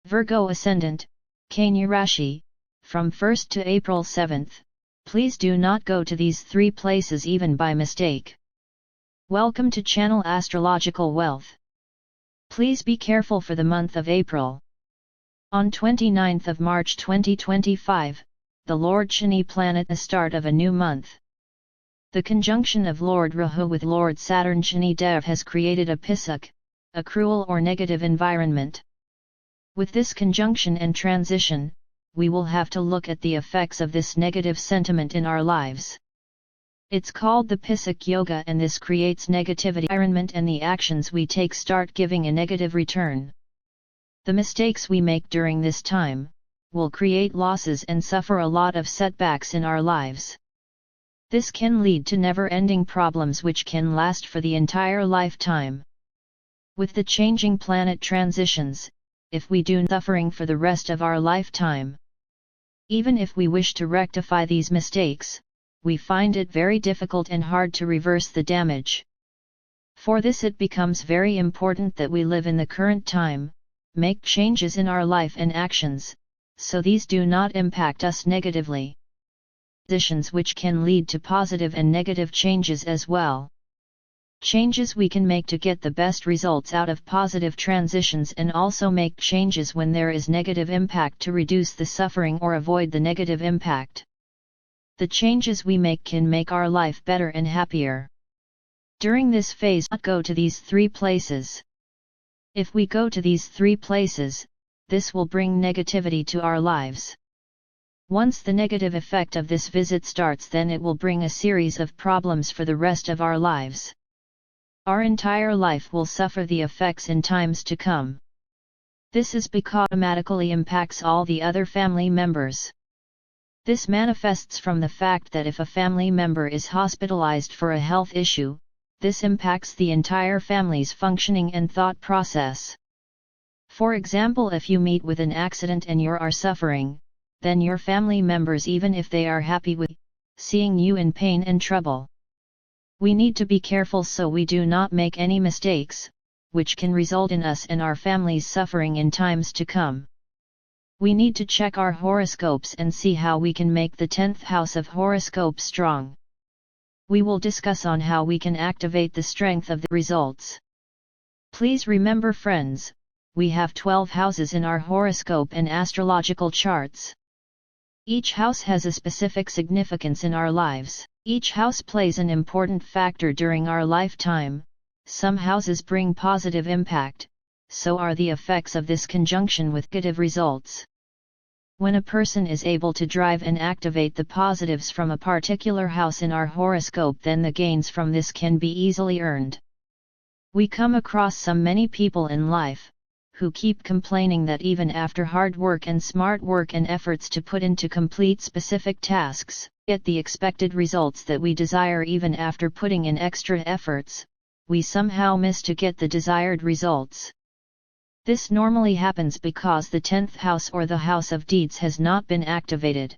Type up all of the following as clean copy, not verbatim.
Virgo Ascendant, Kanya Rashi, from 1st to April 7th, please do not go to these three places even by mistake. Welcome to channel Astrological Wealth. Please be careful for the month of April. On 29th of March 2025, the Lord Shani planet the start of a new month. The conjunction of Lord Rahu with Lord Saturn Shaani Dev has created a pisuk, a cruel or negative environment. With this conjunction and transition, we will have to look at the effects of this negative sentiment in our lives. It's called the pisuk yoga, and this creates negativity environment, and the actions we take start giving a negative return. The mistakes we make during this time will create losses and suffer a lot of setbacks in our lives. This can lead to never-ending problems which can last for the entire lifetime. With the changing planet transitions, if we do suffering for the rest of our lifetime. Even if we wish to rectify these mistakes, we find it very difficult and hard to reverse the damage. For this it becomes very important that we live in the current time, make changes in our life and actions, so these do not impact us negatively. Positions which can lead to positive and negative changes as well. Changes we can make to get the best results out of positive transitions, and also make changes when there is negative impact to reduce the suffering or avoid the negative impact. The changes we make can make our life better and happier. During this phase, not go to these three places. If we go to these three places, this will bring negativity to our lives. Once the negative effect of this visit starts, then it will bring a series of problems for the rest of our lives. Our entire life will suffer the effects in times to come. This is because it automatically impacts all the other family members. This manifests from the fact that if a family member is hospitalized for a health issue, this impacts the entire family's functioning and thought process. For example, if you meet with an accident and you are suffering, then your family members, even if they are happy with seeing you in pain and trouble. We need to be careful so we do not make any mistakes, which can result in us and our families suffering in times to come. We need to check our horoscopes and see how we can make the 10th house of horoscope strong. We will discuss on how we can activate the strength of the results. Please remember, friends, we have 12 houses in our horoscope and astrological charts. Each house has a specific significance in our lives. Each house plays an important factor during our lifetime. Some houses bring positive impact, so are the effects of this conjunction with negative results. When a person is able to drive and activate the positives from a particular house in our horoscope, then the gains from this can be easily earned. We come across many people in life who keep complaining that even after hard work and smart work and efforts to put into complete specific tasks, get the expected results that we desire. Even after putting in extra efforts, we somehow miss to get the desired results. This normally happens because the 10th house, or the house of deeds, has not been activated.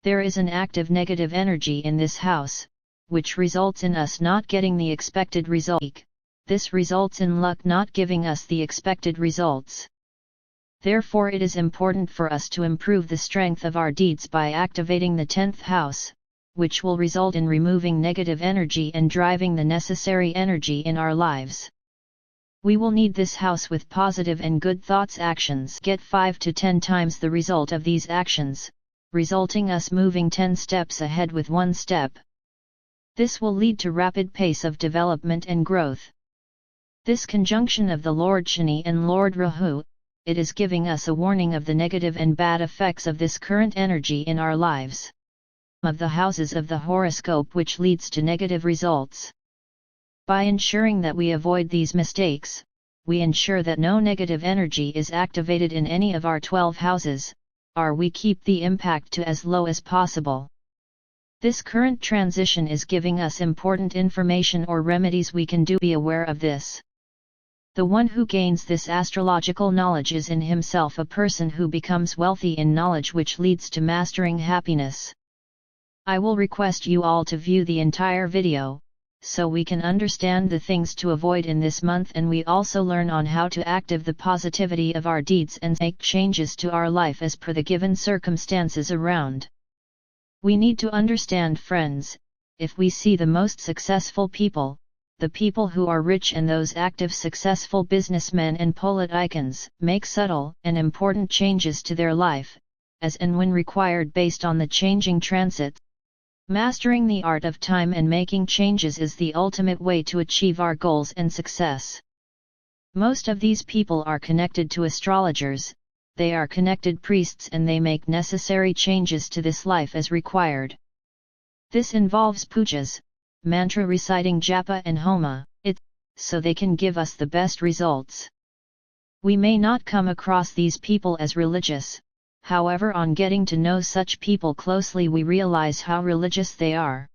There is an active negative energy in this house, which results in us not getting the expected result. This results in luck not giving us the expected results. Therefore it is important for us to improve the strength of our deeds by activating the 10th house, which will result in removing negative energy and driving the necessary energy in our lives. We will need this house with positive and good thoughts. Actions get 5 to 10 times the result of these actions, resulting us moving 10 steps ahead with 1 step. This will lead to rapid pace of development and growth. This conjunction of the Lord Shani and Lord Rahu, it is giving us a warning of the negative and bad effects of this current energy in our lives. Of the houses of the horoscope which leads to negative results. By ensuring that we avoid these mistakes, we ensure that no negative energy is activated in any of our 12 houses, or we keep the impact to as low as possible. This current transition is giving us important information or remedies we can do. Be aware of this. The one who gains this astrological knowledge is in himself a person who becomes wealthy in knowledge, which leads to mastering happiness. I will request you all to view the entire video, so we can understand the things to avoid in this month, and we also learn on how to active the positivity of our deeds and make changes to our life as per the given circumstances around. We need to understand, friends, if we see the most successful people, the people who are rich and those active successful businessmen and politicians, make subtle and important changes to their life, as and when required based on the changing transits. Mastering the art of time and making changes is the ultimate way to achieve our goals and success. Most of these people are connected to astrologers, they are connected priests, and they make necessary changes to this life as required. This involves pujas, mantra reciting, japa and homa, so they can give us the best results. We may not come across these people as religious, however, on getting to know such people closely we realize how religious they are.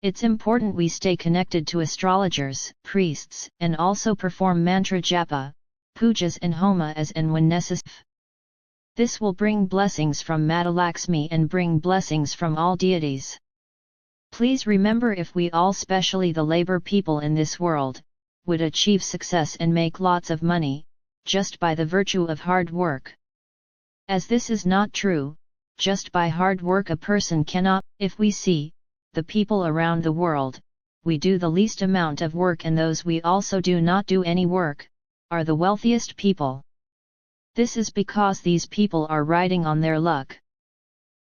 It's important we stay connected to astrologers, priests, and also perform mantra japa, pujas and homa as and when necessary. This will bring blessings from Maa Laxmi and bring blessings from all deities. Please remember, if we all, especially the labor people in this world, would achieve success and make lots of money, just by the virtue of hard work. As this is not true, just by hard work a person cannot. If we see, the people around the world, we do the least amount of work, and those we also do not do any work, are the wealthiest people. This is because these people are riding on their luck.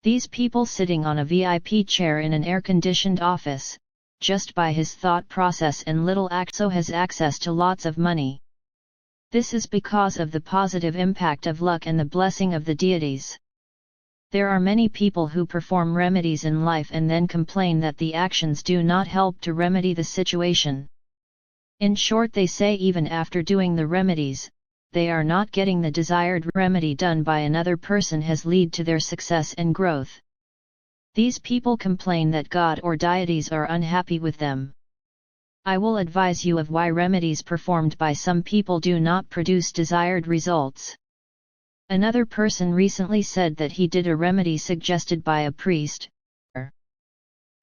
These people sitting on a VIP chair in an air-conditioned office, just by his thought process and little act, so has access to lots of money. This is because of the positive impact of luck and the blessing of the deities. There are many people who perform remedies in life and then complain that the actions do not help to remedy the situation. In short, they say even after doing the remedies, they are not getting the desired remedy done by another person has lead to their success and growth. These people complain that God or deities are unhappy with them. I will advise you of why remedies performed by some people do not produce desired results. Another person recently said that he did a remedy suggested by a priest.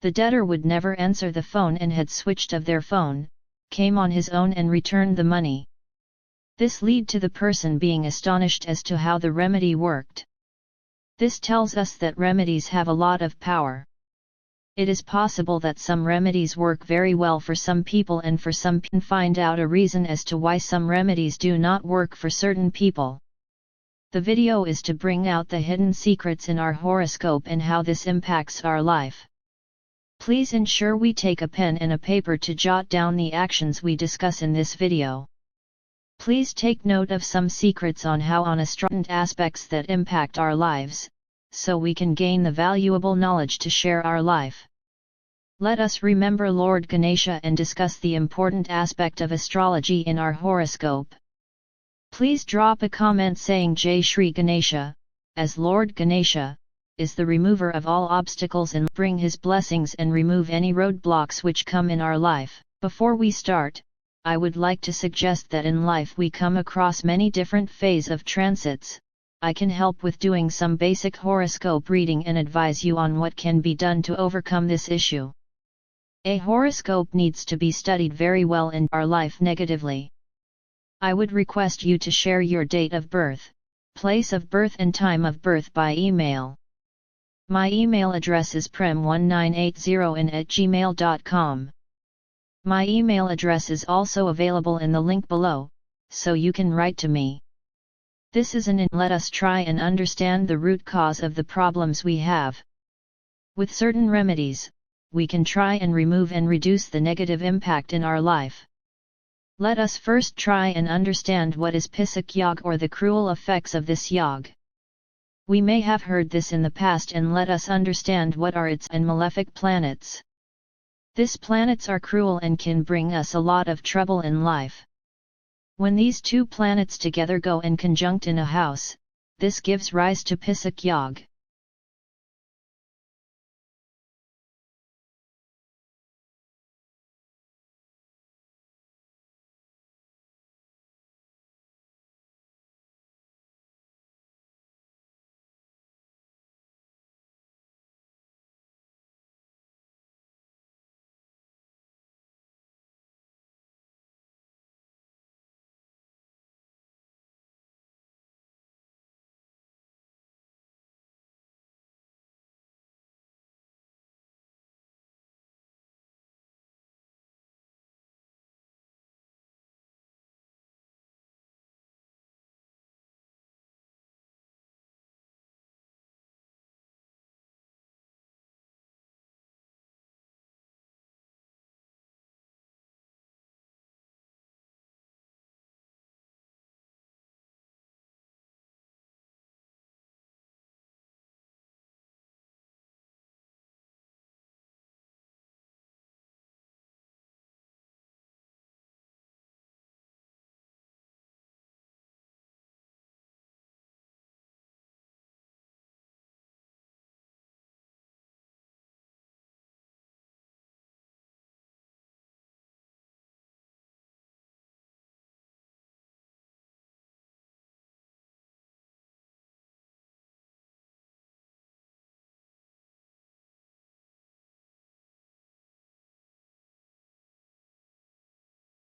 The debtor would never answer the phone and had switched of their phone, came on his own and returned the money. This led to the person being astonished as to how the remedy worked. This tells us that remedies have a lot of power. It is possible that some remedies work very well for some people, and for some people find out a reason as to why some remedies do not work for certain people. The video is to bring out the hidden secrets in our horoscope and how this impacts our life. Please ensure we take a pen and a paper to jot down the actions we discuss in this video. Please take note of some secrets on how on astrology aspects that impact our lives, so we can gain the valuable knowledge to share our life. Let us remember Lord Ganesha and discuss the important aspect of astrology in our horoscope. Please drop a comment saying Jai Shri Ganesha, as Lord Ganesha is the remover of all obstacles and bring his blessings and remove any roadblocks which come in our life. Before we start, I would like to suggest that in life we come across many different phases of transits. I can help with doing some basic horoscope reading and advise you on what can be done to overcome this issue. A horoscope needs to be studied very well in our life negatively. I would request you to share your date of birth, place of birth and time of birth by email. My email address is prem1980in@gmail.com. My email address is also available in the link below, so you can write to me. This is let us try and understand the root cause of the problems we have. With certain remedies, we can try and remove and reduce the negative impact in our life. Let us first try and understand what is Pisak Yog, or the cruel effects of this Yog. We may have heard this in the past, and let us understand what are its and malefic planets. These planets are cruel and can bring us a lot of trouble in life. When these two planets together go and conjunct in a house, this gives rise to Pisak Yog.